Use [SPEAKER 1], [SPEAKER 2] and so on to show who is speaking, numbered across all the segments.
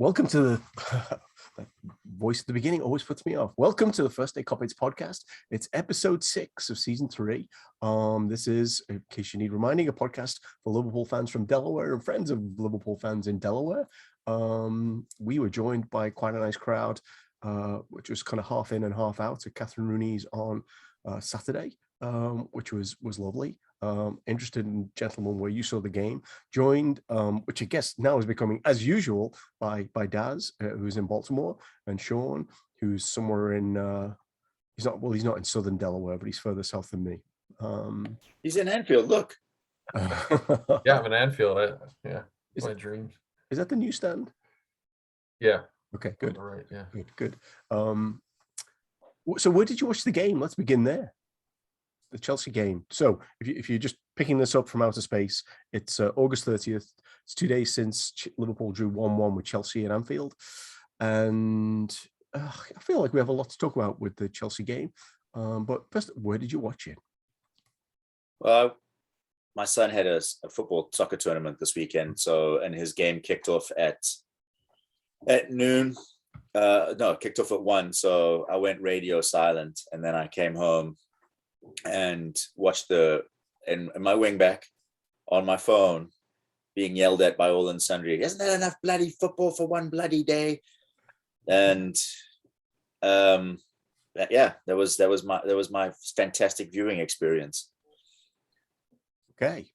[SPEAKER 1] Welcome to the that voice at the beginning always puts me off. Welcome to the First State Kopites podcast. It's episode 6 of season 3. This is, in case you need reminding, a podcast for Liverpool fans from Delaware and friends of Liverpool fans in Delaware. We were joined by quite a nice crowd, which was kind of half in and half out at Catherine Rooney's on Saturday, which was lovely. Interested in gentlemen where you saw the game, joined, which I guess now is becoming as usual by Daz, who's in Baltimore, and Sean, who's somewhere in he's not in southern Delaware, but he's further south than me.
[SPEAKER 2] He's in Anfield. Look.
[SPEAKER 3] Yeah, I'm in Anfield. Yeah, it's my dreams.
[SPEAKER 1] Is that the newsstand?
[SPEAKER 3] Yeah.
[SPEAKER 1] Okay, good.
[SPEAKER 3] All right. Yeah.
[SPEAKER 1] Good. So where did you watch the game? Let's begin there. The Chelsea game. So if you're just picking this up from outer space, it's August 30th. It's 2 days since Liverpool drew 1-1 with Chelsea in Anfield. And I feel like we have a lot to talk about with the Chelsea game. But first, where did you watch it?
[SPEAKER 2] Well, my son had a soccer tournament this weekend. And his game kicked off at noon. Kicked off at 1. So I went radio silent, and then I came home and watched in my wingback on my phone being yelled at by all and sundry. Isn't there enough bloody football for one bloody day? And that was my fantastic viewing experience.
[SPEAKER 1] Okay.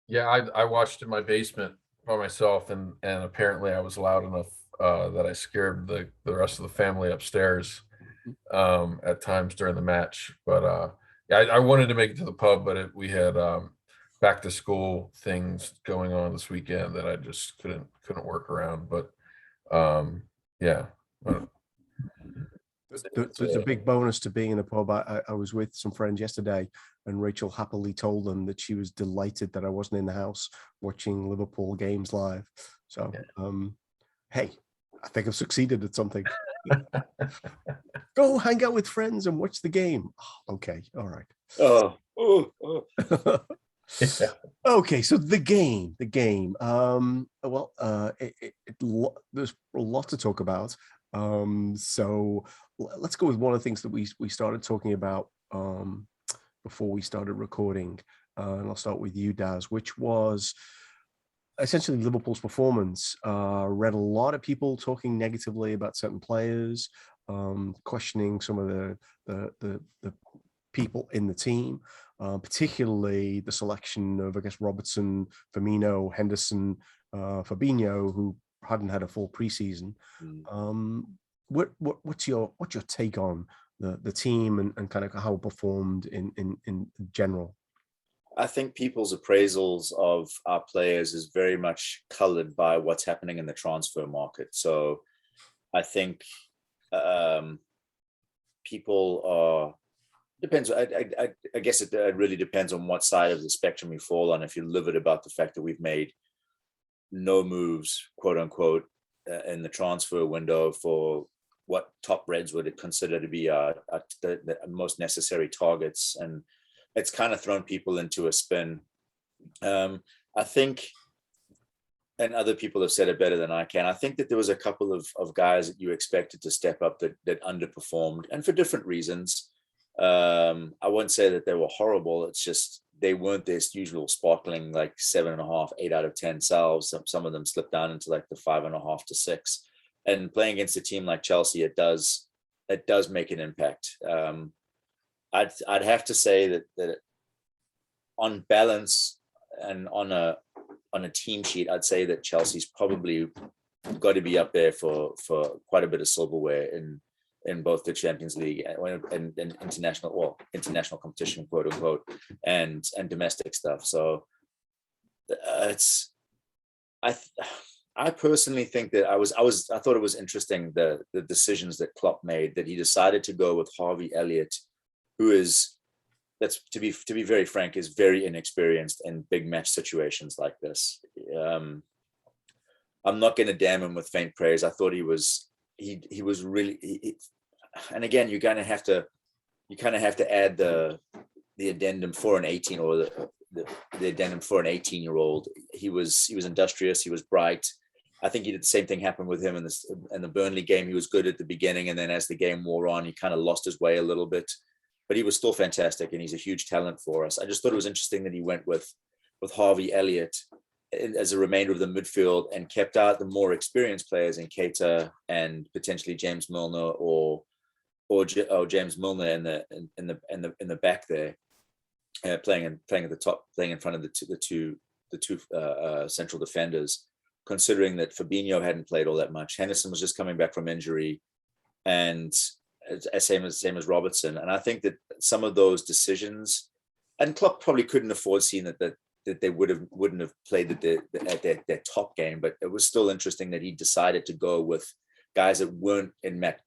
[SPEAKER 3] Yeah, I watched in my basement by myself, and apparently I was loud enough that I scared the rest of the family upstairs at times during the match. But I wanted to make it to the pub, but we had back to school things going on this weekend that I just couldn't work around. But yeah.
[SPEAKER 1] There's a big bonus to being in the pub. I was with some friends yesterday, and Rachel happily told them that she was delighted that I wasn't in the house watching Liverpool games live. So, hey, I think I've succeeded at something. Go hang out with friends and watch the game. Oh, okay, all right.
[SPEAKER 2] Yeah.
[SPEAKER 1] Okay, so the game. There's a lot to talk about. So let's go with one of the things that we started talking about before we started recording, and I'll start with you, Daz, which was essentially Liverpool's performance. Read a lot of people talking negatively about certain players, questioning some of the people in the team, particularly the selection of, I guess, Robertson, Firmino, Henderson, Fabinho, who hadn't had a full preseason. What's your take on the team and kind of how it performed in general?
[SPEAKER 2] I think people's appraisals of our players is very much colored by what's happening in the transfer market. So I think people are, depends. I guess it really depends on what side of the spectrum you fall on. If you're livid about the fact that we've made no moves, quote unquote, in the transfer window for what top Reds would consider to be the most necessary targets, and it's kind of thrown people into a spin. I think, and other people have said it better than I can, I think that there was a couple of guys that you expected to step up that underperformed, and for different reasons. I won't say that they were horrible. It's just they weren't their usual sparkling like 7.5, 8 out of 10 selves. Some of them slipped down into like the 5.5 to 6. And playing against a team like Chelsea, it does make an impact. I'd have to say that on balance and on a team sheet, I'd say that Chelsea's probably got to be up there for quite a bit of silverware in both the Champions League and international competition, quote unquote, and domestic stuff. So I personally think that I thought it was interesting the decisions that Klopp made, that he decided to go with Harvey Elliott, who is, that's to be very frank, is very inexperienced in big match situations like this. I'm not going to damn him with faint praise. I thought he was really, and again, you kind of have to add the addendum for an 18 or the addendum for an 18-year-old. He was industrious. He was bright. I think he did the same thing happen with him in the Burnley game. He was good at the beginning, and then as the game wore on, he kind of lost his way a little bit. But he was still fantastic, and he's a huge talent for us. I just thought it was interesting that he went with Harvey Elliott as a remainder of the midfield and kept out the more experienced players in Keita and potentially James Milner or James Milner in the back there, playing at the top, playing in front of the two central defenders. Considering that Fabinho hadn't played all that much, Henderson was just coming back from injury, and same as Robertson. And I think that some of those decisions, and Klopp probably couldn't afford seeing that they wouldn't have played at their top game, but it was still interesting that he decided to go with guys that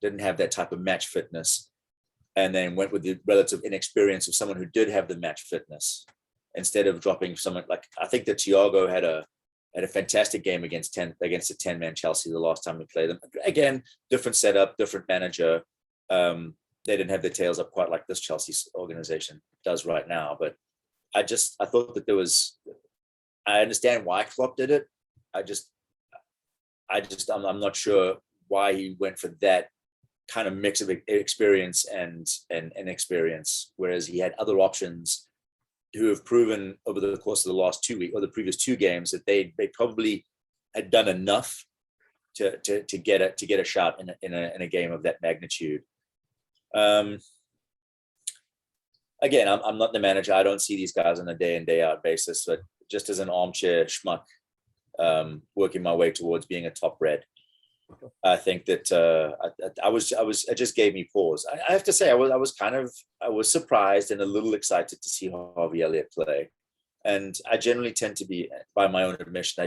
[SPEAKER 2] didn't have that type of match fitness, and then went with the relative inexperience of someone who did have the match fitness, instead of dropping someone like, I think that Thiago had a fantastic game against a 10-man Chelsea the last time we played them. Again, different setup, different manager. They didn't have their tails up quite like this Chelsea organization does right now. But I thought that I understand why Klopp did it. I'm not sure why he went for that kind of mix of experience and inexperience, whereas he had other options who have proven over the course of the last 2 weeks or the previous two games that they probably had done enough to get a shot in a game of that magnitude. Again, I'm not the manager. I don't see these guys on a day in, day out basis, but just as an armchair schmuck, working my way towards being a top red. I think that it just gave me pause. I have to say, I was surprised and a little excited to see Harvey Elliott play. And I generally tend to be, by my own admission,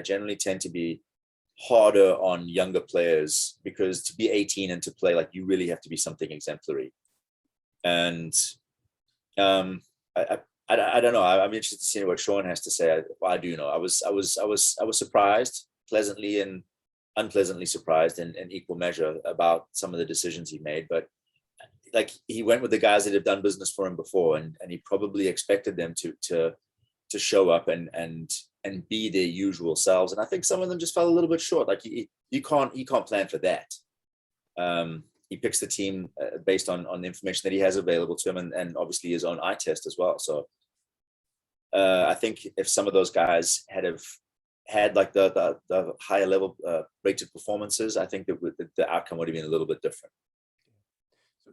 [SPEAKER 2] harder on younger players, because to be 18 and to play, like, you really have to be something exemplary. And I don't know. I'm interested to see what Sean has to say. I do know. I was surprised, pleasantly and unpleasantly surprised in equal measure about some of the decisions he made. But like, he went with the guys that have done business for him before, and he probably expected them to show up and be their usual selves. And I think some of them just fell a little bit short. Like, you can't plan for that. He picks the team based on the information that he has available to him, and obviously his own eye test as well. So I think if some of those guys had like the higher level rated performances, I think that the outcome would have been a little bit different.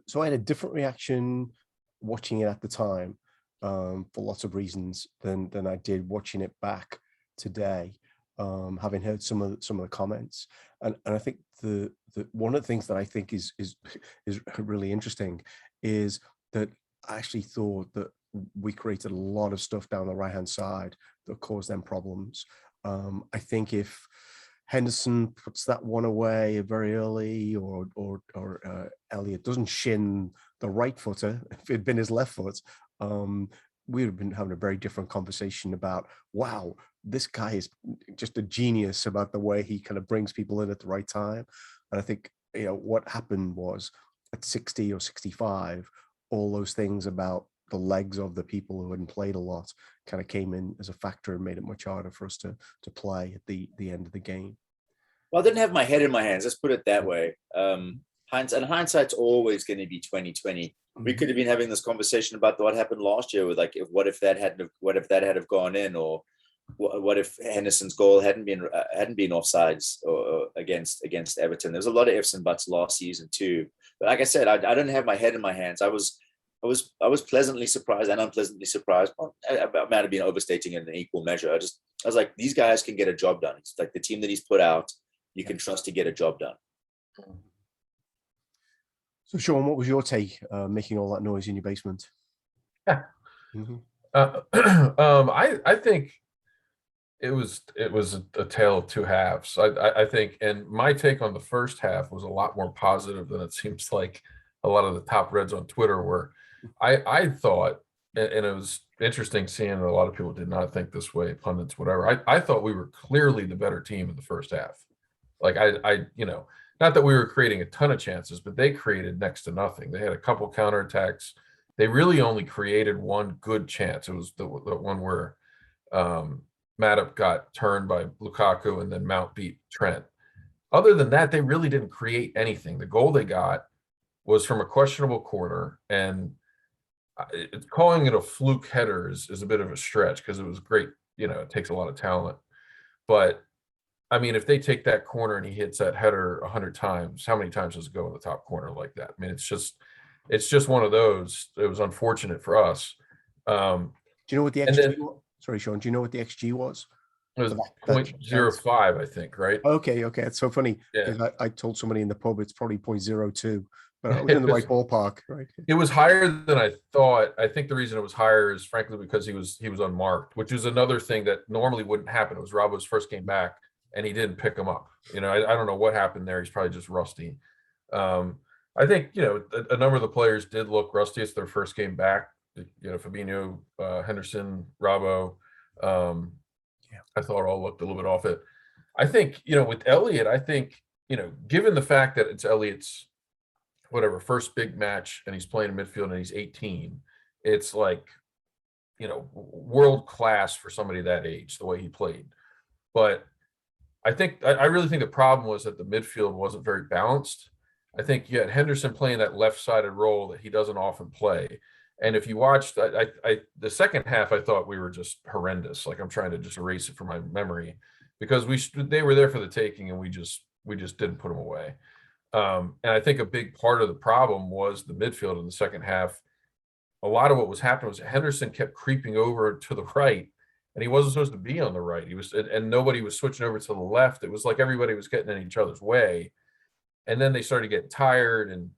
[SPEAKER 1] So I had a different reaction watching it at the time, for lots of reasons than I did watching it back today, having heard some of the comments. And I think the one of the things that I think is really interesting is that I actually thought that we created a lot of stuff down the right hand side that caused them problems. I think if Henderson puts that one away very early, or Elliott doesn't shin the right footer, if it had been his left foot, we would have been having a very different conversation about, wow, this guy is just a genius about the way he kind of brings people in at the right time. And I think, what happened was at 60 or 65, all those things about the legs of the people who hadn't played a lot kind of came in as a factor and made it much harder for us to play at the end of the game.
[SPEAKER 2] Well, I didn't have my head in my hands. Let's put it that way. Hindsight's always going to be 2020. We could have been having this conversation about what happened last year with, like, what if that had gone in, or what if Henderson's goal hadn't been offsides or against Everton. There's a lot of ifs and buts last season too. But like I said, I didn't have my head in my hands. I was pleasantly surprised and unpleasantly surprised. I might have been overstating it in an equal measure. I was like, these guys can get a job done. It's like the team that he's put out, you can trust to get a job done.
[SPEAKER 1] So, Sean, what was your take making all that noise in your basement?
[SPEAKER 3] Mm-hmm. I think it was a tale of two halves. I think, and my take on the first half was a lot more positive than it seems like a lot of the top Reds on Twitter were. I thought, and it was interesting seeing a lot of people did not think this way, pundits, whatever. I thought we were clearly the better team in the first half. Like, I not that we were creating a ton of chances, but they created next to nothing. They had a couple counterattacks. They really only created one good chance. It was the one where Matip got turned by Lukaku and then Mount beat Trent. other than that, they really didn't create anything. The goal they got was from a questionable corner, and calling it a fluke header is a bit of a stretch because it was great. It takes a lot of talent. But I mean, if they take that corner and he hits that header 100 times, how many times does it go in the top corner like that? I mean, it's just one of those. It was unfortunate for us.
[SPEAKER 1] Do you know what the XG was? Sorry, Sean. Do you know what the XG was?
[SPEAKER 3] It was 0.05, I think, right?
[SPEAKER 1] Okay. It's so funny because I told somebody in the pub it's probably 0.02, but I was in the right ballpark, right?
[SPEAKER 3] It was higher than I thought. I think the reason it was higher is frankly because he was unmarked, which is another thing that normally wouldn't happen. It was Robbo's first game back, and he didn't pick him up. I don't know what happened there. He's probably just rusty. I think a number of the players did look rusty. It's their first game back. Fabinho, Henderson, Robbo. I thought all looked a little bit off it. I think, with Elliott, given the fact that it's Elliott's first big match and he's playing in midfield and he's 18, it's like, world class for somebody that age, the way he played. But I really think the problem was that the midfield wasn't very balanced. I think you had Henderson playing that left-sided role that he doesn't often play. And if you watched, the second half, I thought we were just horrendous. Like I'm trying to just erase it from my memory because they were there for the taking and we just didn't put them away. And I think a big part of the problem was the midfield in the second half. A lot of what was happening was Henderson kept creeping over to the right, and he wasn't supposed to be on the right. And nobody was switching over to the left. It was like everybody was getting in each other's way. And then they started getting tired, and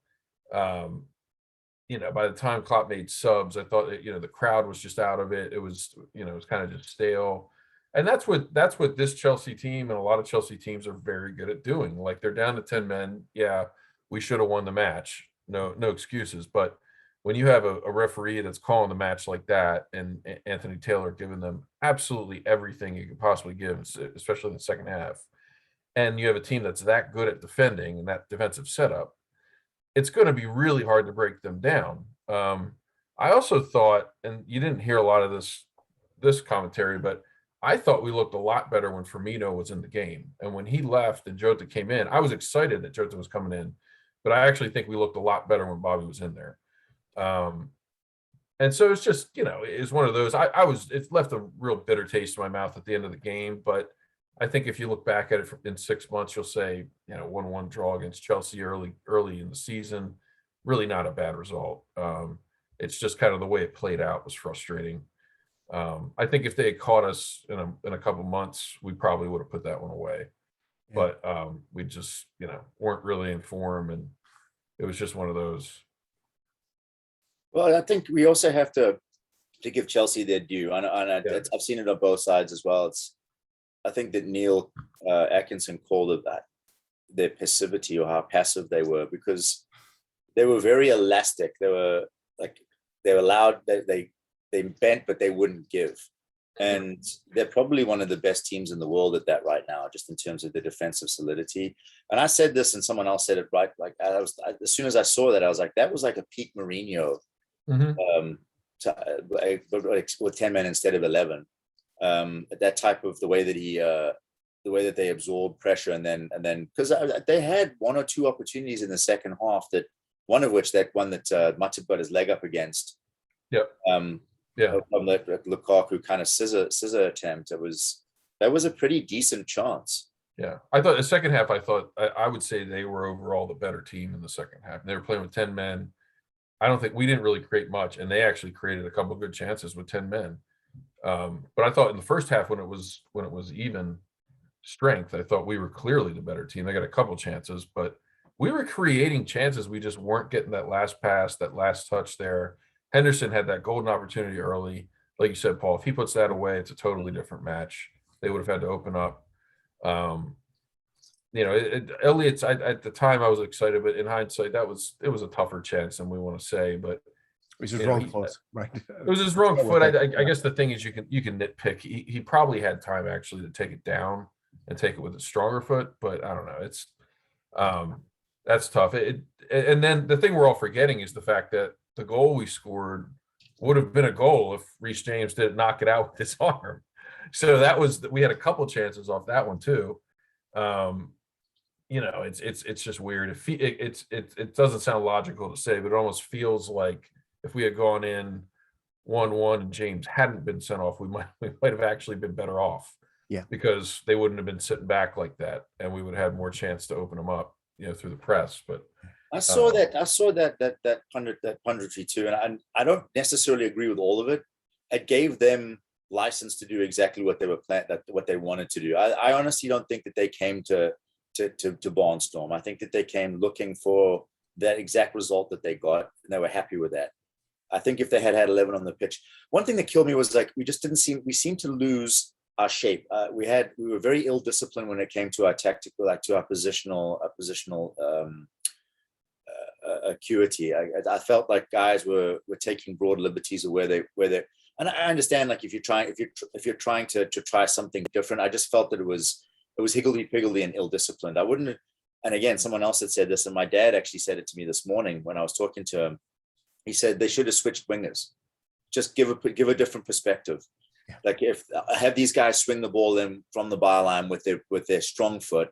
[SPEAKER 3] by the time Klopp made subs, I thought that, the crowd was just out of it. It was, it was kind of just stale. And that's what this Chelsea team and a lot of Chelsea teams are very good at doing. Like they're down to 10 men. Yeah, we should have won the match. No excuses. But when you have a referee that's calling the match like that and Anthony Taylor giving them absolutely everything he could possibly give, especially in the second half, and you have a team that's that good at defending and that defensive setup, it's going to be really hard to break them down. I also thought, and you didn't hear a lot of this commentary, but I thought we looked a lot better when Firmino was in the game. And when he left and Jota came in, I was excited that Jota was coming in, but I actually think we looked a lot better when Bobby was in there. And so it's just, it's one of those, it's left a real bitter taste in my mouth at the end of the game. But I think if you look back at it in 6 months, you'll say, 1-1 draw against Chelsea early in the season, really not a bad result. It's just kind of the way it played out was frustrating. I think if they had caught us in a couple months, we probably would have put that one away. Yeah. But we just, weren't really in form, and it was just one of those.
[SPEAKER 2] Well, I think we also have to give Chelsea their due, and I've seen it on both sides as well. I think that Neil Atkinson called it that, their passivity, or how passive they were, because they were very elastic. They were loud. They bent, but they wouldn't give. And they're probably one of the best teams in the world at that right now, just in terms of the defensive solidity. And I said this, and someone else said it right. Like as soon as I saw that, I was like, that was like a peak Mourinho, with 10 men instead of 11. That type of the way that they absorb pressure, and then because they had one or two opportunities in the second half, that one of which that Matip got his leg up against.
[SPEAKER 3] Yep.
[SPEAKER 2] From the Lukaku kind of scissor attempt, that was a pretty decent chance.
[SPEAKER 3] Yeah, I thought the second half, I would say they were overall the better team in the second half. They were playing with 10 men. I don't think we didn't really create much, and they actually created a couple of good chances with 10 men. But I thought in the first half, when it was even strength, I thought we were clearly the better team. They got a couple chances, but we were creating chances. We just weren't getting that last pass, that last touch there. Henderson had that golden opportunity early. Like you said, Paul, if he puts that away, it's a totally different match. They would have had to open up. Elliott's, at the time I was excited, but in hindsight, it was a tougher chance than we want to say. But
[SPEAKER 1] it was his wrong foot, right?
[SPEAKER 3] It was his wrong foot. I guess the thing is you can nitpick. He probably had time actually to take it down and take it with a stronger foot, but I don't know. It's that's tough. And then the thing we're all forgetting is the fact that the goal we scored would have been a goal if Reece James didn't knock it out with his arm. So we had a couple chances off that one too. it's just weird. It doesn't sound logical to say, but it almost feels like if we had gone in 1-1 and James hadn't been sent off, we might have actually been better off.
[SPEAKER 1] Yeah.
[SPEAKER 3] Because they wouldn't have been sitting back like that, and we would have had more chance to open them up, through the press. But
[SPEAKER 2] I saw that punditry too, and I don't necessarily agree with all of it. It gave them license to do exactly what they were what they wanted to do. I honestly don't think that they came to barnstorm. I think that they came looking for that exact result that they got, and they were happy with that. I think if they had 11 on the pitch, one thing that killed me was like we seemed to lose our shape. We were very ill disciplined when it came to our tactical, like to our positional acuity. I felt like guys were taking broad liberties of where they. And I understand, like if you're trying to try something different, I just felt that it was higgledy-piggledy and ill-disciplined. I wouldn't. And again, someone else had said this, and my dad actually said it to me this morning when I was talking to him. He said they should have switched wingers, just give a different perspective. Yeah. Like have these guys swing the ball in from the byline with their strong foot,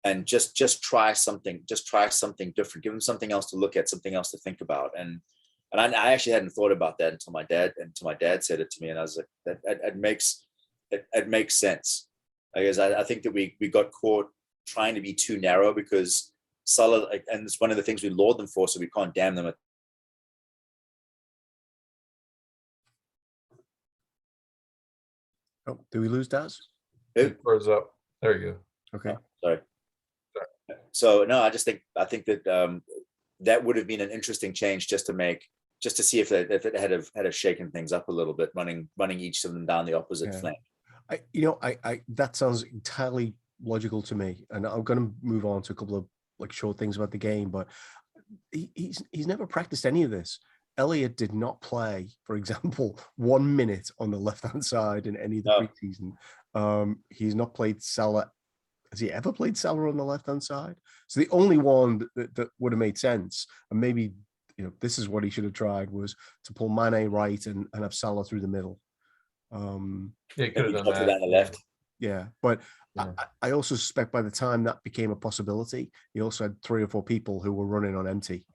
[SPEAKER 2] and just try something different. Give them something else to look at, something else to think about. And I actually hadn't thought about that until my dad said it to me, and I was like, it makes sense. I think that we got caught trying to be too narrow because Salah, and it's one of the things we laud them for, so we can't damn them.
[SPEAKER 1] Oh, do we lose Daz?
[SPEAKER 3] It froze up. There you go.
[SPEAKER 1] Okay.
[SPEAKER 2] Sorry. So no, I think that that would have been an interesting change just to see if it had shaken things up a little bit, running each of them down the opposite flank.
[SPEAKER 1] I that sounds entirely logical to me, and I'm going to move on to a couple of like short things about the game, but he's never practiced any of this. Elliott did not play, for example, 1 minute on the left-hand side in any of the preseason. He's not played Salah. Has he ever played Salah on the left-hand side? So the only one that would have made sense, and maybe this is what he should have tried, was to pull Mane right and have Salah through the middle.
[SPEAKER 3] Yeah, he could have done that.
[SPEAKER 2] Down the left.
[SPEAKER 1] Yeah, but I also suspect by the time that became a possibility, he also had 3 or 4 people who were running on empty.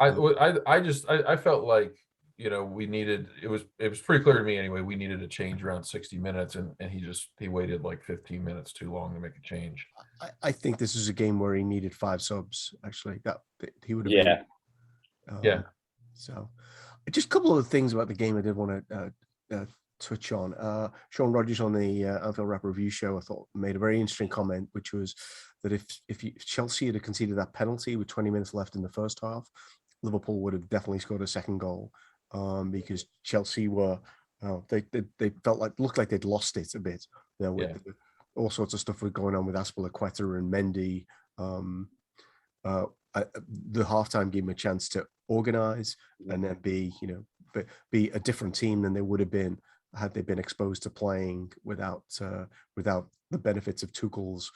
[SPEAKER 3] I felt like we needed, it was pretty clear to me anyway, we needed a change around 60 minutes, and he waited like 15 minutes too long to make a change.
[SPEAKER 1] I think this is a game where he needed 5 subs, actually. That he would have been. So just a couple of things about the game I did want to touch on. Sean Rogers on the Anfield Rap Review show, I thought, made a very interesting comment, which was that if Chelsea had conceded that penalty with 20 minutes left in the first half, Liverpool would have definitely scored a second goal, because Chelsea were they looked like they'd lost it a bit. With all sorts of stuff was going on with Azpliacueta and Mendy. The halftime gave them a chance to organise and then be a different team than they would have been had they been exposed to playing without the benefits of Tuchel's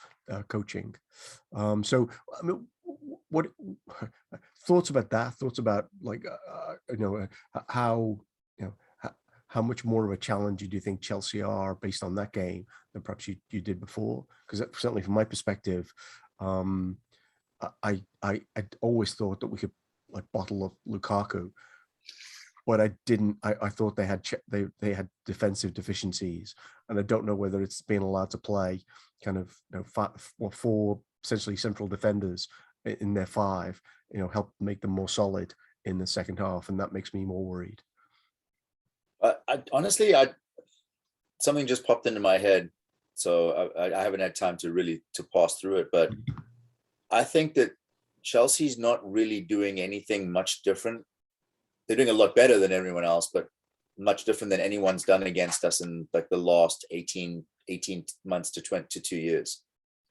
[SPEAKER 1] coaching. So, I mean, what thoughts about that? Thoughts about how much more of a challenge do you think Chelsea are based on that game than perhaps you did before? Because certainly from my perspective, I always thought that we could like bottle up Lukaku, but I didn't. I thought they had defensive deficiencies, and I don't know whether it's being allowed to play kind of 4 essentially central defenders in their 5, help make them more solid in the second half, and that makes me more worried.
[SPEAKER 2] Honestly, something just popped into my head, so I haven't had time to pass through it, but I think that Chelsea's not really doing anything much different. They're doing a lot better than everyone else, but much different than anyone's done against us in like the last 18 months to 2 years.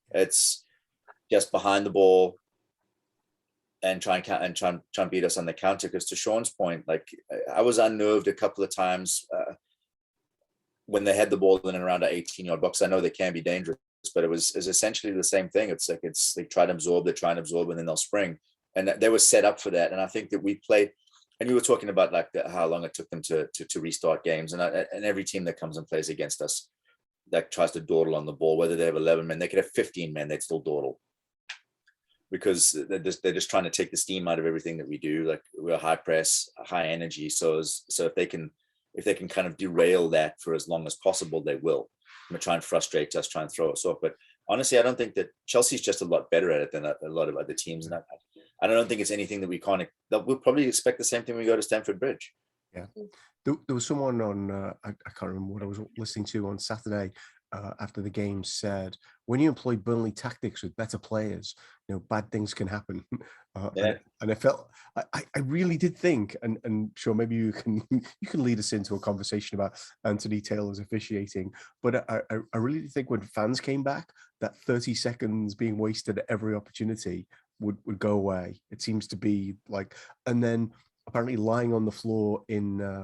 [SPEAKER 2] It's just behind the ball and try and beat us on the counter. Because to Sean's point, like I was unnerved a couple of times when they had the ball in and around our 18-yard box. I know they can be dangerous, but it was essentially the same thing. It's like they try to absorb, and then they'll spring, and they were set up for that. And I think that we played. And you were talking about like how long it took them to restart games, and every team that comes and plays against us that tries to dawdle on the ball, whether they have 11 men, they could have 15 men, they'd still dawdle. because they're just trying to take the steam out of everything that we do. Like, we're high press, high energy. So if they can kind of derail that for as long as possible, they will. I'm gonna try and frustrate us, try and throw us off. But honestly, I don't think that Chelsea's just a lot better at it than a lot of other teams. And I don't think it's anything that we'll probably expect the same thing when we go to Stamford Bridge.
[SPEAKER 1] Yeah. There was someone on, I can't remember what I was listening to on Saturday after the game, said, when you employ Burnley tactics with better players, bad things can happen. And I felt, I really did think, and sure, maybe you can lead us into a conversation about Anthony Taylor's officiating, but I really did think when fans came back, that 30 seconds being wasted at every opportunity would go away. It seems to be like, and then apparently lying on the floor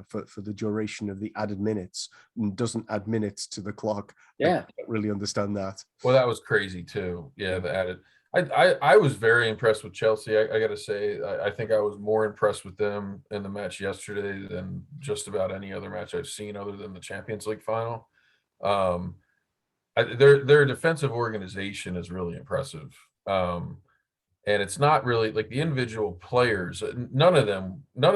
[SPEAKER 1] for the duration of the added minutes doesn't add minutes to the clock.
[SPEAKER 2] Yeah,
[SPEAKER 1] I don't really understand that.
[SPEAKER 3] Well, that was crazy too. Yeah, the added. I was very impressed with Chelsea. I got to say, I think I was more impressed with them in the match yesterday than just about any other match I've seen, other than the Champions League final. Their defensive organization is really impressive. And it's not really like the individual players. None of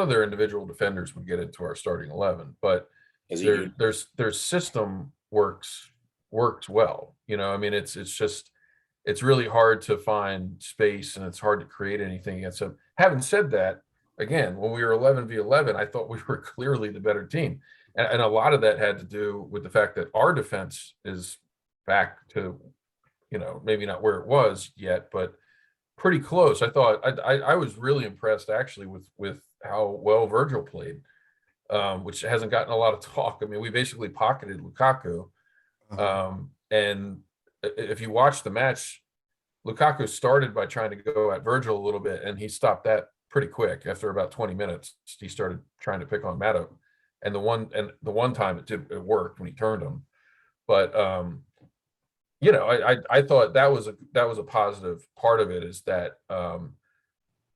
[SPEAKER 3] their individual defenders would get into our starting 11, but their system works well. I mean, it's really hard to find space, and it's hard to create anything against them. Having said that, again, when we were 11v11, I thought we were clearly the better team, and a lot of that had to do with the fact that our defense is back to, maybe not where it was yet, but pretty close. I thought I was really impressed actually with how well Virgil played, which hasn't gotten a lot of talk. I mean, we basically pocketed Lukaku, and if you watch the match, Lukaku started by trying to go at Virgil a little bit, and he stopped that pretty quick. After about 20 minutes, he started trying to pick on Matip, and the one time it worked when he turned him, but I thought that was a positive part of it, is that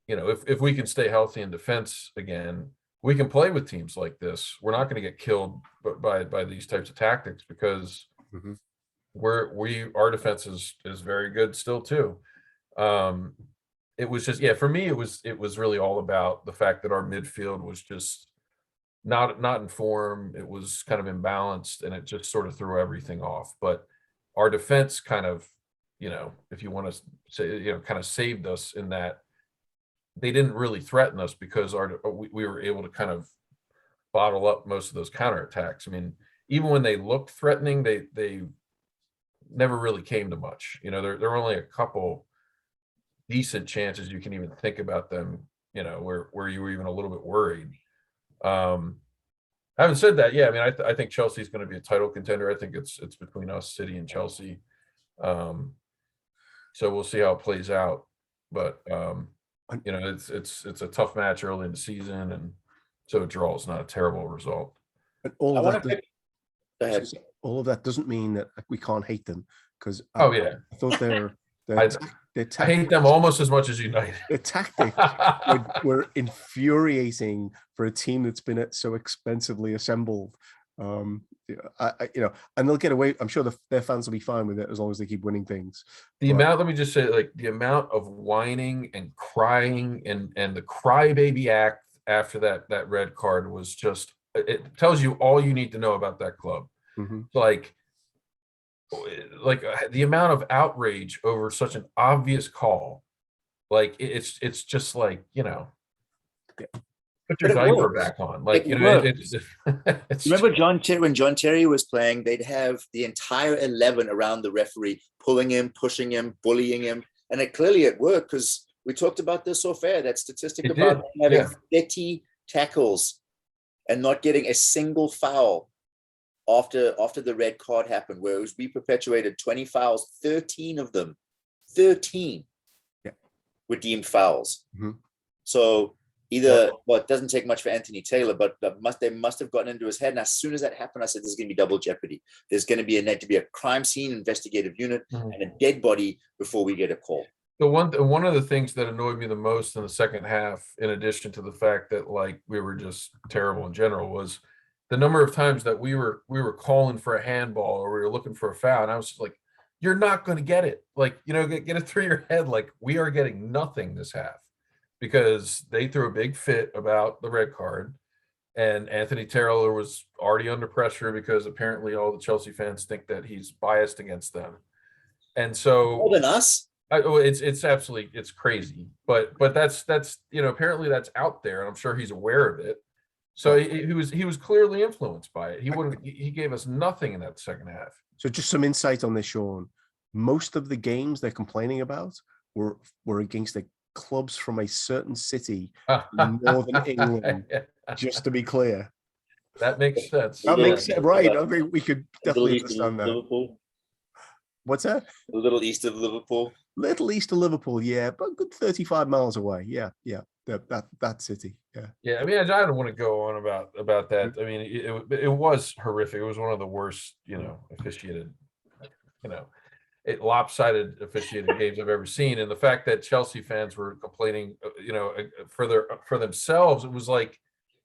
[SPEAKER 3] if we can stay healthy in defense again, we can play with teams like this. We're not going to get killed by these types of tactics, because our defense is very good still too. It was just, for me, it was really all about the fact that our midfield was just not in form. It was kind of imbalanced, and it just sort of threw everything off. But our defense kind of, if you want to say, kind of saved us in that they didn't really threaten us, because we were able to kind of bottle up most of those counterattacks. I mean, even when they looked threatening, they never really came to much. There were only a couple decent chances you can even think about them, where you were even a little bit worried. Having said that, I mean, I think Chelsea's going to be a title contender. I think it's between us, City, and Chelsea. So we'll see how it plays out. But it's a tough match early in the season, and so a draw is not a terrible result.
[SPEAKER 1] But all of that doesn't mean that we can't hate them, because I thought
[SPEAKER 3] I hate them almost as much as United.
[SPEAKER 1] The tactics were infuriating for a team that's been so expensively assembled. And they'll get away. I'm sure their fans will be fine with it as long as they keep winning things.
[SPEAKER 3] Let me just say, like, the amount of whining and crying and the crybaby act after that red card was just, it tells you all you need to know about that club. Like the amount of outrage over such an obvious call, like it's just like, put your diaper back on. Like, it's
[SPEAKER 2] remember when John Terry was playing, they'd have the entire 11 around the referee, pulling him, pushing him, bullying him, and it worked, because we talked about this off air, that statistic about having 30 tackles and not getting a single foul after the red card happened, whereas we perpetuated 20 fouls, 13 of them, 13 were deemed fouls. So it doesn't take much for Anthony Taylor, but they must have gotten into his head. And as soon as that happened, I said, there's going to be double jeopardy. There's going to be a crime scene investigative unit and a dead body before we get a call.
[SPEAKER 3] The one of the things that annoyed me the most in the second half, in addition to the fact that, like, we were just terrible in general, was the number of times that we were calling for a handball, or we were looking for a foul. And I was just like, you're not going to get it. Like, get it through your head. Like, we are getting nothing this half because they threw a big fit about the red card. And Anthony Taylor was already under pressure because apparently all the Chelsea fans think that he's biased against them. And so
[SPEAKER 2] More than us.
[SPEAKER 3] it's absolutely, it's crazy. But that's apparently that's out there, and I'm sure he's aware of it. So he was clearly influenced by it. He gave us nothing in that second half.
[SPEAKER 1] So just some insight on this, Sean. Most of the games they're complaining about were against the clubs from a certain city in northern England. Just to be clear,
[SPEAKER 3] that makes sense.
[SPEAKER 1] That makes sense, right? I mean, we could definitely understand that.
[SPEAKER 2] Liverpool.
[SPEAKER 1] What's that?
[SPEAKER 2] A little east of Liverpool.
[SPEAKER 1] Little east of Liverpool, yeah, but good 35 miles away. Yeah. That city.
[SPEAKER 3] Yeah. I mean, I don't want to go on about that. I mean, it was horrific. It was one of the worst, officiated, lopsided officiated games I've ever seen. And the fact that Chelsea fans were complaining, for themselves, it was like,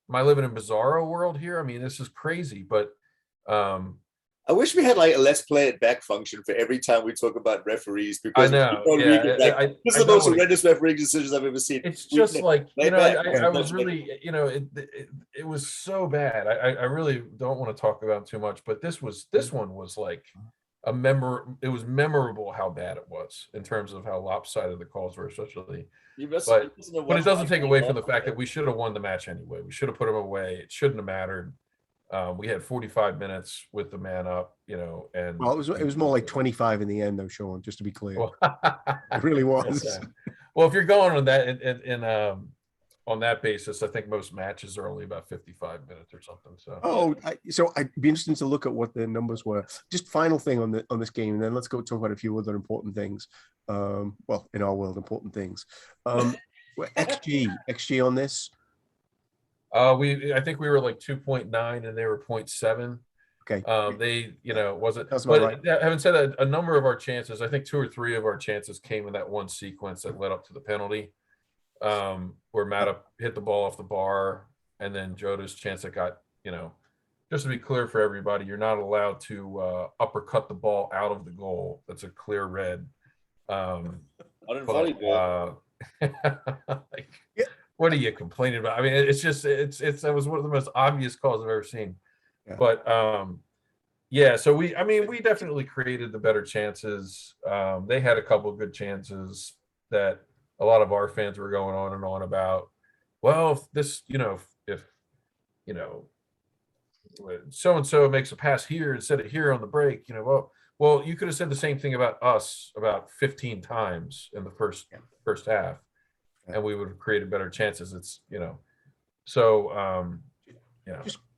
[SPEAKER 3] am I living in bizarro world here? I mean, this is crazy. But
[SPEAKER 2] I wish we had like a let's play it back function for every time we talk about referees, because
[SPEAKER 3] I know.
[SPEAKER 2] This is the most horrendous refereeing decisions I've ever seen.
[SPEAKER 3] It's just like, I was really, it was so bad. I really don't want to talk about it too much, but this one was like it was memorable how bad it was in terms of how lopsided the calls were, especially. But it doesn't take away from the fact that we should have won the match anyway. We should have put them away. It shouldn't have mattered. We had 45 minutes with the man up, and
[SPEAKER 1] well, it was more like 25 in the end, though, Sean. Just to be clear, it really was.
[SPEAKER 3] Well, if you're going on that on that basis, I think most matches are only about 55 minutes or something. So
[SPEAKER 1] so I'd be interested to look at what the numbers were. Just final thing on this game, and then let's go talk about a few other important things. Well, in our world, important things. XG on this.
[SPEAKER 3] I think we were like 2.9 and they were 0.7.
[SPEAKER 1] Okay.
[SPEAKER 3] They, wasn't.
[SPEAKER 1] That's about
[SPEAKER 3] but
[SPEAKER 1] right.
[SPEAKER 3] Having said that, a number of our chances, I think 2 or 3 of our chances came in that one sequence that led up to the penalty, where Mata hit the ball off the bar, and then Jota's chance that got, just to be clear for everybody, you're not allowed to uppercut the ball out of the goal. That's a clear red.
[SPEAKER 2] Not in volleyball.
[SPEAKER 3] What are you complaining about? I mean, it's just that was one of the most obvious calls I've ever seen.
[SPEAKER 1] Yeah.
[SPEAKER 3] But so we definitely created the better chances. They had a couple of good chances that a lot of our fans were going on and on about. Well, if this, if so and so makes a pass here instead of here on the break, well, you could have said the same thing about us about 15 times in the first half. And we would have created better chances. It's,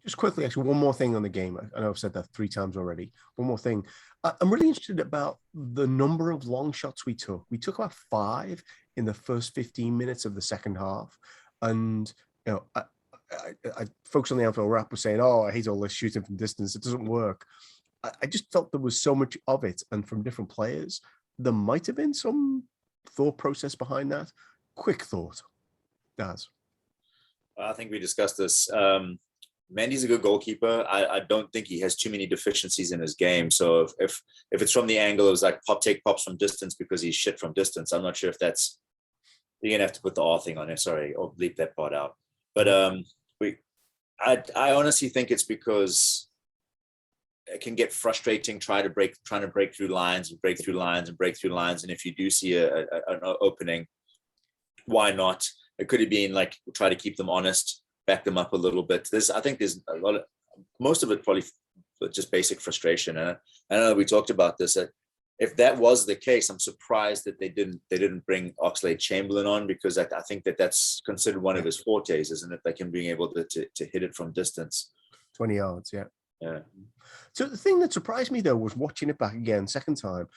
[SPEAKER 1] Just quickly, actually, one more thing on the game. I know I've said that 3 times already. One more thing. I'm really interested about the number of long shots we took. We took about 5 in the first 15 minutes of the second half. And, I folks on the Anfield rap were saying, I hate all this shooting from distance. It doesn't work. I just felt there was so much of it. And from different players, there might have been some thought process behind that. Quick thought, Daz.
[SPEAKER 2] I think we discussed this. Mendy's a good goalkeeper. I don't think he has too many deficiencies in his game. So if it's from the angle, it was like take pops from distance because he's shit from distance. I'm not sure if that's, you're gonna have to put the R thing on it. Sorry, or bleep that part out. But I honestly think it's because it can get frustrating trying to break through lines. And if you do see an opening, why not? It could have been like, try to keep them honest, back them up a little bit. I think there's a lot of, most of it probably just basic frustration. And I know we talked about this, that if that was the case, I'm surprised that they didn't bring Oxlade-Chamberlain on, because I think that's considered one of his fortes, isn't it? Like him being able to hit it from distance.
[SPEAKER 1] 20 yards, yeah.
[SPEAKER 2] Yeah.
[SPEAKER 1] So the thing that surprised me, though, was watching it back again, second time,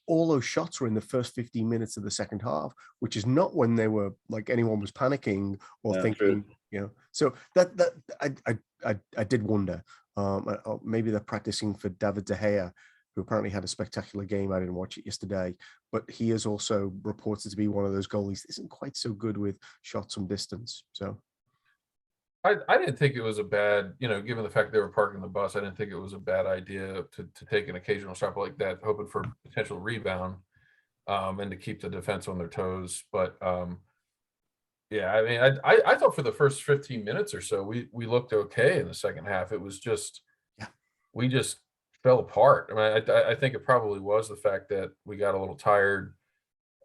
[SPEAKER 1] all those shots were in the first 15 minutes of the second half, which is not when they were like anyone was panicking or thinking, So that I did wonder. Maybe they're practicing for David De Gea, who apparently had a spectacular game. I didn't watch it yesterday, but he is also reported to be one of those goalies that isn't quite so good with shots from distance. So
[SPEAKER 3] I didn't think it was a bad, given the fact they were parking the bus, I didn't think it was a bad idea to take an occasional shot like that, hoping for potential rebound, and to keep the defense on their toes. But yeah, I mean, I thought for the first 15 minutes or so, we looked okay in the second half. It was just
[SPEAKER 1] Yeah.
[SPEAKER 3] we just fell apart. I mean, I think it probably was the fact that we got a little tired,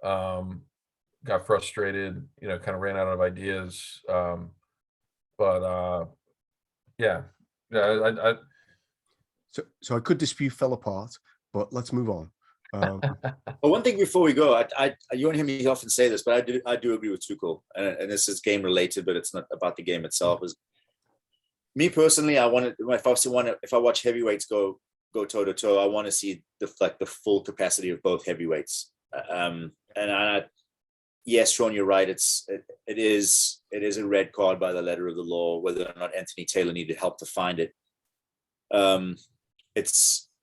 [SPEAKER 3] got frustrated, kind of ran out of ideas. But yeah, yeah,
[SPEAKER 1] So I could dispute fell apart, but let's move on.
[SPEAKER 2] But one thing before we go, you won't hear me often say this, but I do agree with Tuchel, and this is game related, but it's not about the game itself. Is me personally, if I watch heavyweights go toe to toe, I want to see the full capacity of both heavyweights. Yes, Sean, you're right. It is a red card by the letter of the law. Whether or not Anthony Taylor needed help to find it,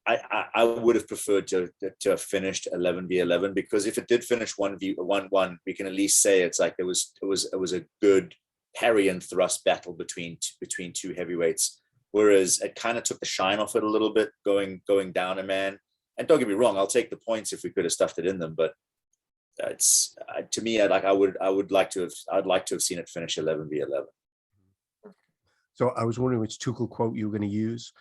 [SPEAKER 2] I would have preferred to have finished 11v11, because if it did finish 1v1, we can at least say it's like it was a good parry and thrust battle between two heavyweights. Whereas it kind of took the shine off it a little bit, going down a man. And don't get me wrong, I'll take the points if we could have stuffed it in them, but it's to me, I'd like to have seen it finish 11v11.
[SPEAKER 1] So I was wondering which Tuchel quote you were going to use.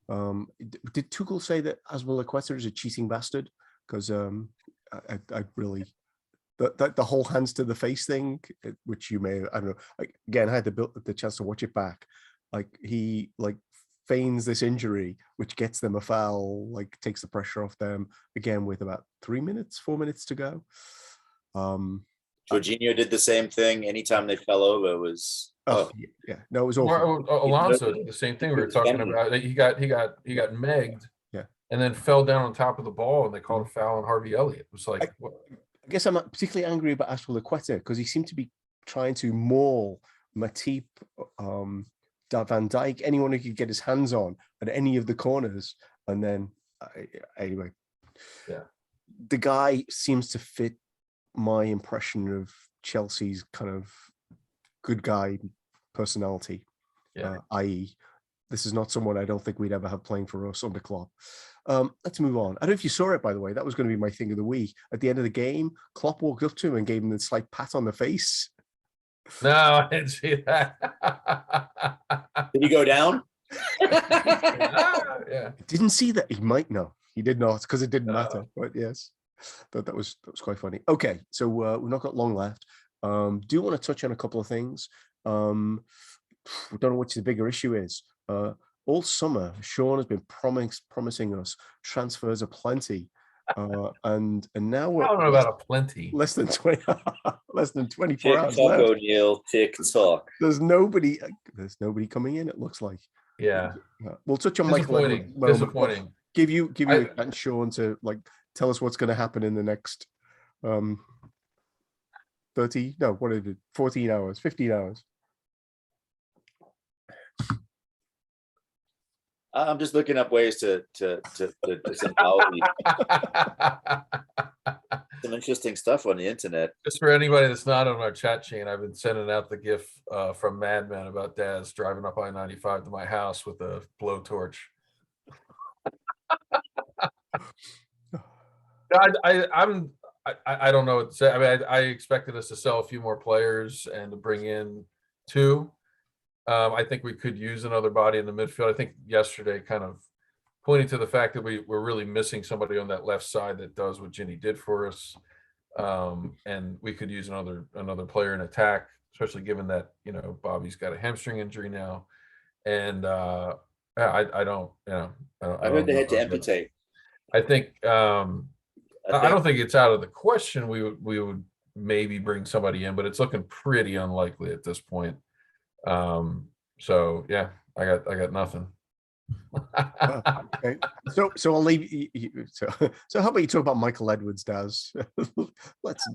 [SPEAKER 1] Did Tuchel say that Azpliacueta is a cheating bastard? Because I really the whole hands to the face thing, which you may, I don't know. Again, I had the chance to watch it back. Like he feigns this injury, which gets them a foul, takes the pressure off them again with about 4 minutes to go.
[SPEAKER 2] Jorginho did the same thing. Anytime they fell over, it was
[SPEAKER 1] yeah. No, it was awful.
[SPEAKER 3] Alonso did the same thing. We were talking about. He got megged,
[SPEAKER 1] yeah,
[SPEAKER 3] and then fell down on top of the ball, and they called a foul on Harvey Elliott. It was like,
[SPEAKER 1] I guess I'm not particularly angry about Azpliacueta because he seemed to be trying to maul Matip, Van Dijk, anyone who could get his hands on at any of the corners, and then anyway,
[SPEAKER 3] yeah,
[SPEAKER 1] the guy seems to fit my impression of Chelsea's kind of good guy personality, i.e. this is not someone I don't think we'd ever have playing for us under Klopp. Let's move on. I don't know if you saw it, by the way. That was going to be my thing of the week. At the end of the game, Klopp walked up to him and gave him this slight pat on the face.
[SPEAKER 3] No, I didn't see that.
[SPEAKER 2] Did he go down?
[SPEAKER 1] Yeah. I didn't see that. He might know. He did not, because it didn't matter. But yes, that was quite funny. Okay, so we've not got long left. Do want to touch on a couple of things. We don't know which the bigger issue is. All summer, Sean has been promising us transfers aplenty, and now we're
[SPEAKER 3] I don't know about a plenty.
[SPEAKER 1] Less than 24 hours
[SPEAKER 2] TikTok,
[SPEAKER 1] left.
[SPEAKER 2] O'Neill, TikTok.
[SPEAKER 1] There's nobody coming in. It looks like.
[SPEAKER 3] Yeah.
[SPEAKER 1] We'll touch on Michael.
[SPEAKER 3] Disappointing.
[SPEAKER 1] Give you a chance, Sean, to tell us what's going to happen in the next 14 hours, 15 hours.
[SPEAKER 2] I'm just looking up ways to disempower you. Some interesting stuff on the internet.
[SPEAKER 3] Just for anybody that's not on our chat chain, I've been sending out the GIF from Mad Men about Daz driving up I-95 to my house with a blowtorch. I don't know what to say. I mean, I expected us to sell a few more players and to bring in two. I think we could use another body in the midfield. I think yesterday kind of pointing to the fact that we're really missing somebody on that left side that does what Ginny did for us. And we could use another player in attack, especially given that, Bobby's got a hamstring injury now. And I don't,
[SPEAKER 2] I heard they had to amputate.
[SPEAKER 3] I think I don't think it's out of the question. We would maybe bring somebody in, but it's looking pretty unlikely at this point. So yeah, I got nothing.
[SPEAKER 1] Okay. So I'll leave you. So how about you talk about Michael Edwards, Daz? let's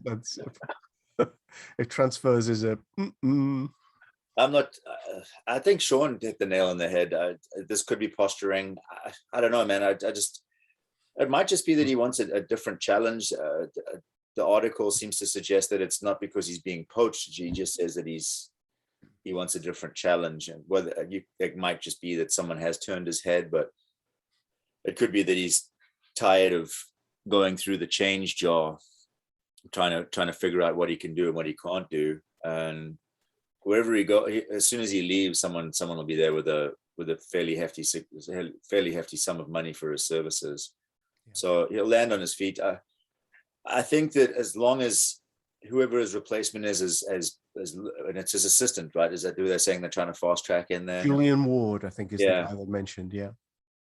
[SPEAKER 1] if transfers is a. I'm
[SPEAKER 2] not. I think Sean hit the nail on the head. This could be posturing. I don't know, man. I just. It might just be that he wants a different challenge. The article seems to suggest that it's not because he's being poached. He just says that he's he wants a different challenge, and whether it might just be that someone has turned his head, but it could be that he's tired of going through the change jar, trying to figure out what he can do and what he can't do. And wherever he goes, as soon as he leaves, someone will be there with a fairly hefty sum of money for his services. Yeah. So he'll land on his feet. I think that as long as whoever his replacement is and it's his assistant, right? Is that who they're saying they're trying to fast track in there?
[SPEAKER 1] Julian Ward, I think, is the guy that mentioned. Yeah.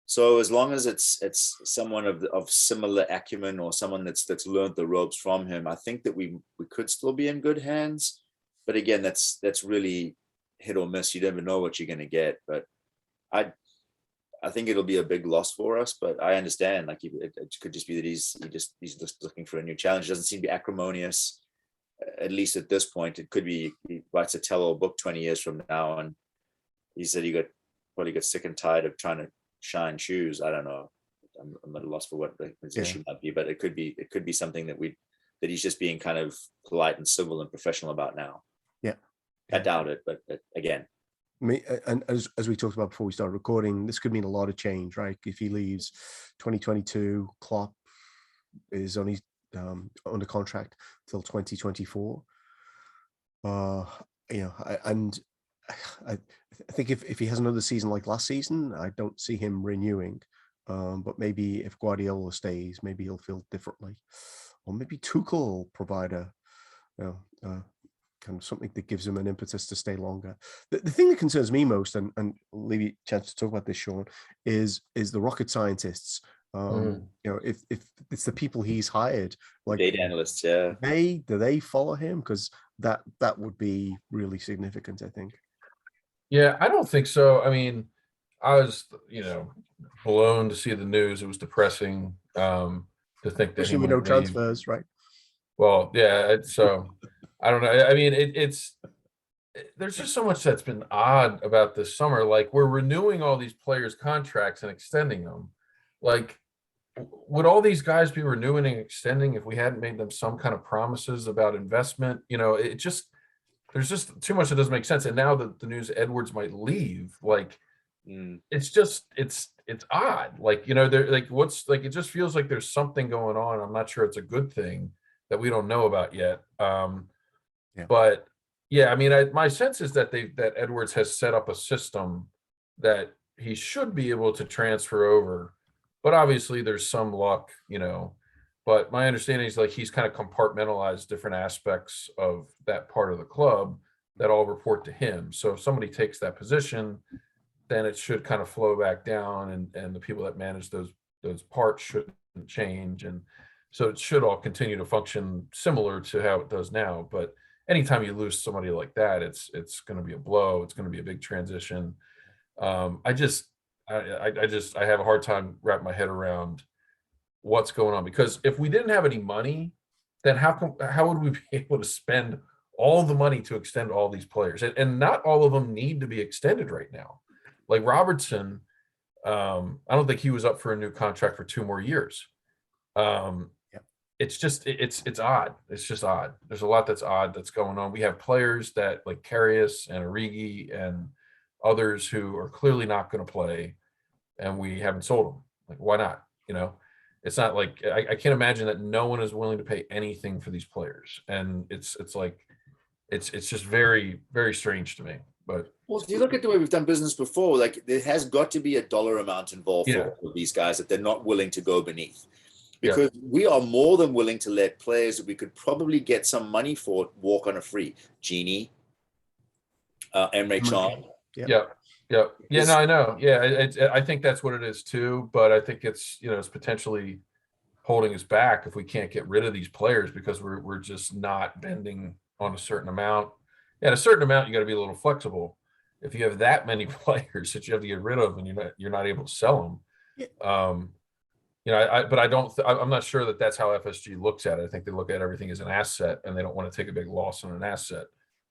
[SPEAKER 2] So as long as it's someone of similar acumen, or someone that's learned the ropes from him, I think that we could still be in good hands. But again, that's really hit or miss. You never know what you're going to get. But I think it'll be a big loss for us. But I understand, like, it could just be that he's just looking for a new challenge. It doesn't seem to be acrimonious, at least at this point. It could be he writes a tell-all book 20 years from now, and he said he probably got sick and tired of trying to shine shoes. I don't know. I'm at a loss for what his issue might be, but it could be something that he's just being kind of polite and civil and professional about now.
[SPEAKER 1] Yeah,
[SPEAKER 2] I doubt it, but again,
[SPEAKER 1] and as we talked about before we started recording, this could mean a lot of change, right? If he leaves 2022, Klopp is only under contract till 2024. I think if he has another season like last season, I don't see him renewing. But maybe if Guardiola stays, maybe he'll feel differently, or maybe Tuchel will provide kind of something that gives him an impetus to stay longer. The thing that concerns me most, and leave you a chance to talk about this, Sean, is the rocket scientists. If it's the people he's hired, like
[SPEAKER 2] data analysts, do
[SPEAKER 1] they follow him? Because that would be really significant, I think.
[SPEAKER 3] Yeah, I don't think so. I mean, I was, blown to see the news. It was depressing to think that
[SPEAKER 1] especially with no transfers, right?
[SPEAKER 3] Well, yeah. So I don't know. I mean, there's just so much that's been odd about this summer. Like, we're renewing all these players' contracts and extending them. Like, would all these guys be renewing and extending if we hadn't made them some kind of promises about investment? There's just too much that doesn't make sense. And now that the news Edwards might leave, like, it's odd. Like, they're like, it just feels like there's something going on. I'm not sure it's a good thing that we don't know about yet. But yeah, I mean, my sense is that that Edwards has set up a system that he should be able to transfer over. But obviously there's some luck, but my understanding is, like, he's kind of compartmentalized different aspects of that part of the club that all report to him. So if somebody takes that position, then it should kind of flow back down, and the people that manage those parts shouldn't change. And so it should all continue to function similar to how it does now. But anytime you lose somebody like that, it's going to be a blow. It's going to be a big transition. I have a hard time wrapping my head around what's going on, because if we didn't have any money, then how would we be able to spend all the money to extend all these players? And not all of them need to be extended right now. Like Robertson, I don't think he was up for a new contract for 2 more years. It's just it's odd. It's just odd. There's a lot that's odd that's going on. We have players that, like Karius and Origi and others, who are clearly not going to play, and we haven't sold them. Like, why not? It's not like I can't imagine that no one is willing to pay anything for these players, and it's just very, very strange to me. But
[SPEAKER 2] if you look at the way we've done business before, like, there has got to be a dollar amount involved for these guys that they're not willing to go beneath, because we are more than willing to let players that we could probably get some money for walk on a free. Genie, Emre Can.
[SPEAKER 3] No, I know. Yeah, I think that's what it is too. But I think it's potentially holding us back if we can't get rid of these players, because we're just not bending on a certain amount. At a certain amount, you got to be a little flexible. If you have that many players that you have to get rid of, and you're not able to sell them, I'm not sure that that's how FSG looks at it. I think they look at everything as an asset, and they don't want to take a big loss on an asset.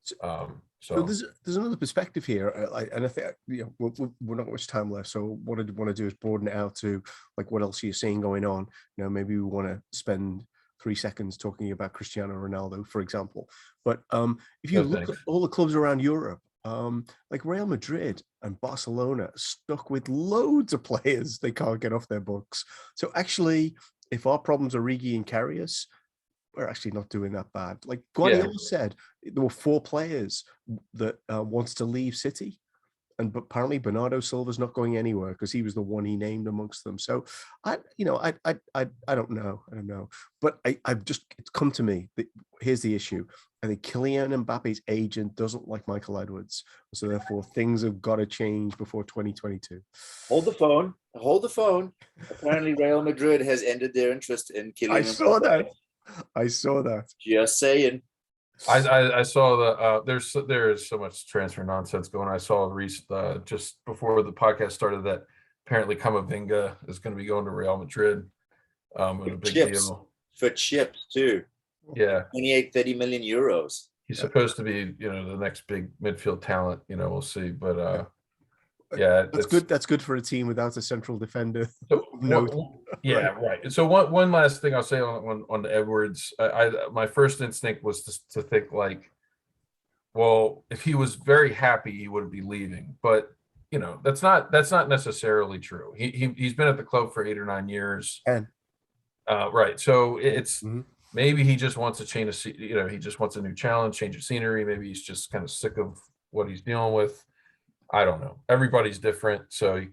[SPEAKER 1] So there's another perspective here, and I think we're not much time left. So what I want to do is broaden it out to, like, what else are you seeing going on? Maybe we want to spend 3 seconds talking about Cristiano Ronaldo, for example. But if you look at all the clubs around Europe, Like Real Madrid and Barcelona are stuck with loads of players they can't get off their books. So actually, if our problems are Origi and Karius, we're actually not doing that bad. Like Guardiola said, there were 4 players that wants to leave City. And apparently Bernardo Silva's not going anywhere because he was the one he named amongst them. So I don't know. But I've just, it's come to me that here's the issue. I think Kylian Mbappe's agent doesn't like Michael Edwards. So therefore things have got to change before 2022.
[SPEAKER 2] Hold the phone. Apparently Real Madrid has ended their interest in Kylian Mbappe.
[SPEAKER 1] I saw that.
[SPEAKER 2] Just saying.
[SPEAKER 3] I saw the there is so much transfer nonsense going on. I saw just before the podcast started that apparently Camavinga is going to be going to Real Madrid. With a big deal
[SPEAKER 2] for chips too.
[SPEAKER 3] Yeah,
[SPEAKER 2] 30 million euros.
[SPEAKER 3] He's supposed to be, the next big midfield talent. We'll see, but yeah,
[SPEAKER 1] that's good. That's good for a team without a central defender.
[SPEAKER 3] So, right. So one last thing I'll say on Edwards. My first instinct was to think like, well, if he was very happy, he would be leaving. But that's not necessarily true. He's been at the club for 8 or 9 years.
[SPEAKER 1] And
[SPEAKER 3] right. So it's maybe he just wants a change of he just wants a new challenge, change of scenery. Maybe he's just kind of sick of what he's dealing with. I don't know. Everybody's different, so you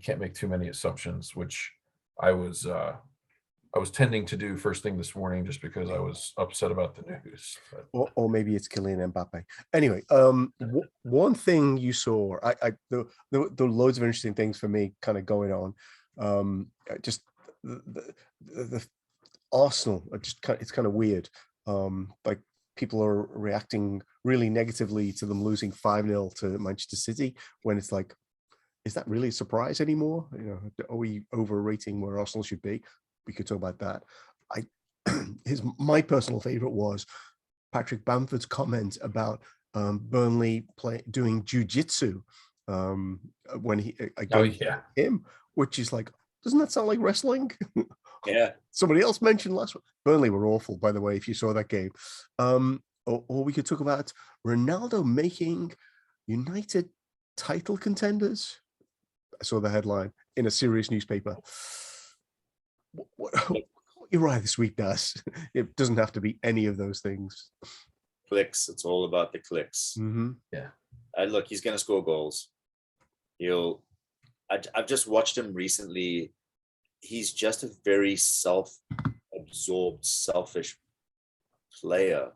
[SPEAKER 3] can't make too many assumptions, which I was tending to do first thing this morning just because I was upset about the news.
[SPEAKER 1] Or maybe it's Kylian Mbappe. Anyway, one thing you saw, there were loads of interesting things for me kind of going on. Just the Arsenal, it's kind of weird. Like people are reacting really negatively to them losing 5-0 to Manchester City when it's like, is that really a surprise anymore? Are we overrating where Arsenal should be? We could talk about that. My personal favorite was Patrick Bamford's comment about Burnley doing jiu-jitsu when he against him, which is like, doesn't that sound like wrestling?
[SPEAKER 2] Yeah.
[SPEAKER 1] Somebody else mentioned last week. Burnley were awful, by the way, if you saw that game. Or we could talk about Ronaldo making United title contenders. I saw the headline in a serious newspaper. What Uriah this week does, it doesn't have to be any of those things.
[SPEAKER 2] Clicks. It's all about the clicks.
[SPEAKER 1] Mm-hmm.
[SPEAKER 2] Yeah. Look, he's going to score goals. I've just watched him recently. He's just a very self-absorbed, selfish player.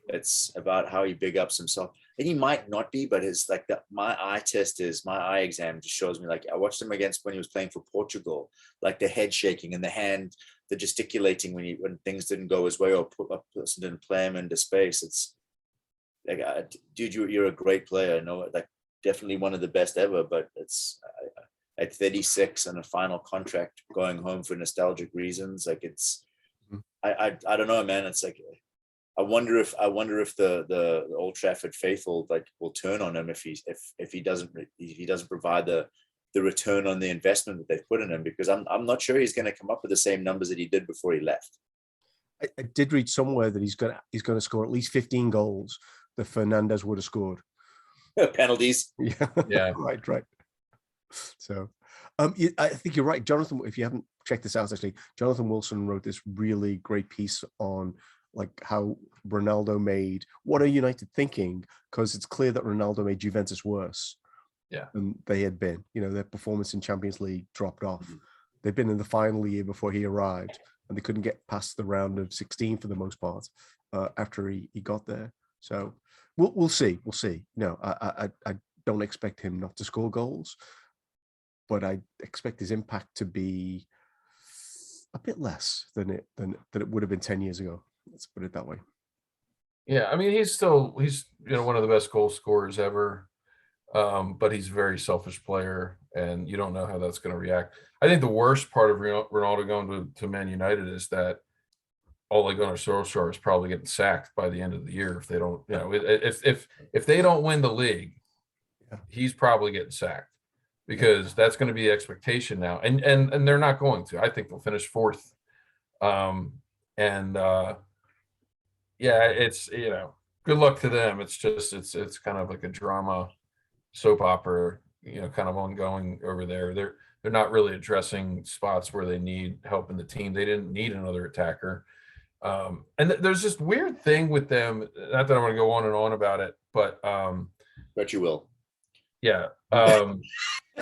[SPEAKER 2] It's about how he big ups himself. And he might not be, but his my eye exam just shows me, like, I watched him against when he was playing for Portugal, like the head shaking and the gesticulating when things didn't go his way or a person didn't play him into space. It's like, dude, you're a great player. No, like definitely one of the best ever, but it's at 36 and a final contract going home for nostalgic reasons. Like it's, I don't know, man. It's like, I wonder if the Old Trafford faithful will turn on him if he doesn't provide the return on the investment that they've put in him, because I'm not sure he's going to come up with the same numbers that he did before he left.
[SPEAKER 1] I did read somewhere that he's going to score at least 15 goals that Fernandez would have scored.
[SPEAKER 2] Penalties.
[SPEAKER 1] Yeah. Right. So, I think you're right, Jonathan. If you haven't checked this out, actually, Jonathan Wilson wrote this really great piece on like how Ronaldo made, what are United thinking? Because it's clear that Ronaldo made Juventus worse than they had been. Their performance in Champions League dropped off. They'd been in the final year before he arrived, and they couldn't get past the round of 16 for the most part after he got there. So we'll see. No, I don't expect him not to score goals, but I expect his impact to be a bit less than it would have been 10 years ago. Let's put it that way.
[SPEAKER 3] Yeah, I mean, he's one of the best goal scorers ever, but he's a very selfish player, and you don't know how that's going to react. I think the worst part of Ronaldo going to Man United is that Ole Gunnar Solskjaer is probably getting sacked by the end of the year if they don't. If they don't win the league, he's probably getting sacked, because that's going to be the expectation now, and they're not going to. I think they'll finish fourth, it's good luck to them. It's just it's kind of like a drama soap opera, kind of ongoing over there. They're not really addressing spots where they need help in the team. They didn't need another attacker. And there's this weird thing with them. Not that I'm going to go on and on about it, but
[SPEAKER 2] Bet you will.
[SPEAKER 3] yeah.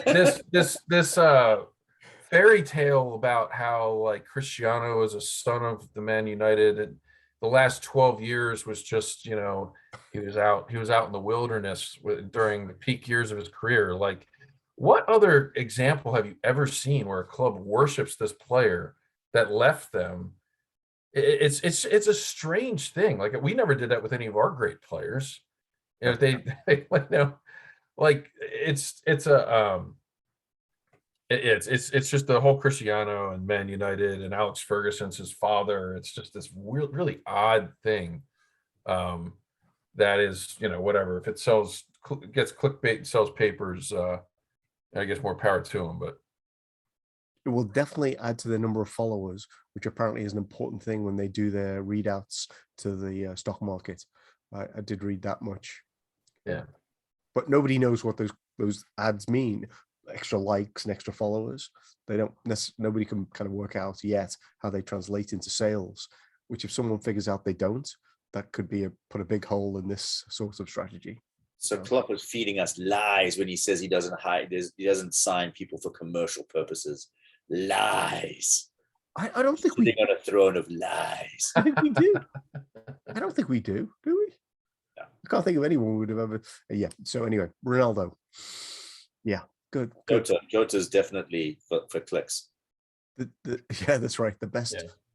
[SPEAKER 3] This fairy tale about how like Cristiano is a son of the Man United, and the last 12 years was just, he was out in the wilderness during the peak years of his career. Like, what other example have you ever seen where a club worships this player that left them? It's a strange thing. Like, we never did that with any of our great players. If they like, it's just the whole Cristiano and Man United and Alex Ferguson's his father. It's just this really odd thing. That is, whatever. If it gets clickbait and sells papers, I guess more power to them. But
[SPEAKER 1] it will definitely add to the number of followers, which apparently is an important thing when they do their readouts to the stock market. I did read that much.
[SPEAKER 3] Yeah,
[SPEAKER 1] but nobody knows what those ads mean. Extra likes and extra followers. Nobody can kind of work out yet how they translate into sales. Which, if someone figures out they don't, that could put a big hole in this sort of strategy.
[SPEAKER 2] So Klopp is feeding us lies when he says he doesn't sign people for commercial purposes. Lies.
[SPEAKER 1] I don't think
[SPEAKER 2] sitting on a throne of lies.
[SPEAKER 1] I think we do. I don't think we do we?
[SPEAKER 2] No.
[SPEAKER 1] I can't think of anyone who would have ever. Yeah. So anyway, Ronaldo. Yeah. Good.
[SPEAKER 2] Jota's definitely for clicks.
[SPEAKER 1] Yeah, that's right. The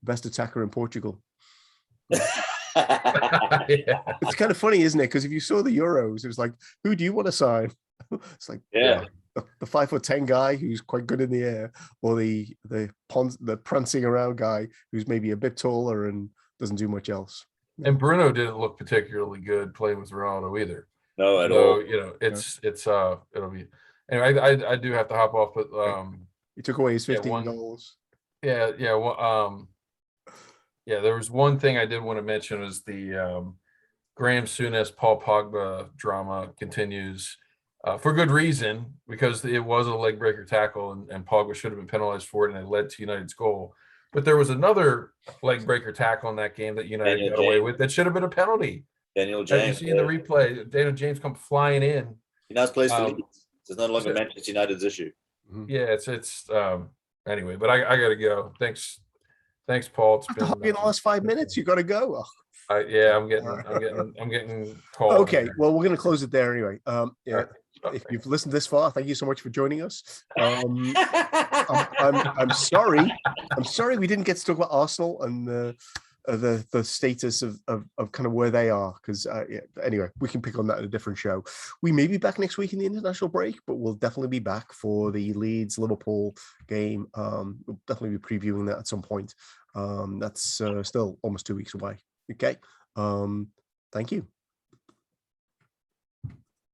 [SPEAKER 1] best attacker in Portugal.
[SPEAKER 3] yeah.
[SPEAKER 1] It's kind of funny, isn't it? Because if you saw the Euros, it was like, who do you want to sign? It's like, the 5'10" guy who's quite good in the air, or the prancing around guy who's maybe a bit taller and doesn't do much else.
[SPEAKER 3] And Bruno didn't look particularly good playing with Ronaldo either.
[SPEAKER 2] No, at all.
[SPEAKER 3] It'll be. Anyway, I do have to hop off, but
[SPEAKER 1] he took away his 15 goals.
[SPEAKER 3] Yeah. Well, there was one thing I did want to mention was the Graham Souness, Paul Pogba drama continues for good reason, because it was a leg breaker tackle and Pogba should have been penalized for it, and it led to United's goal. But there was another leg breaker tackle in that game that United got away with that should have been a penalty.
[SPEAKER 2] Daniel James.
[SPEAKER 3] Have you seen the replay? Daniel James come flying in.
[SPEAKER 2] He now plays for Leeds. It's no longer Manchester United's issue.
[SPEAKER 3] Yeah, it's anyway, but I gotta go. Thanks, Paul. It's been
[SPEAKER 1] in the last 5 minutes. You got to go.
[SPEAKER 3] I'm getting called.
[SPEAKER 1] Okay, well, we're going to close it there anyway. If you've listened this far, thank you so much for joining us. I'm sorry. I'm sorry we didn't get to talk about Arsenal and the status of kind of where they are, because anyway, we can pick on that in a different show. We may be back next week in the international break, but we'll definitely be back for the Leeds Liverpool game. We'll definitely be previewing that at some point. That's still almost 2 weeks away. Okay. Thank you.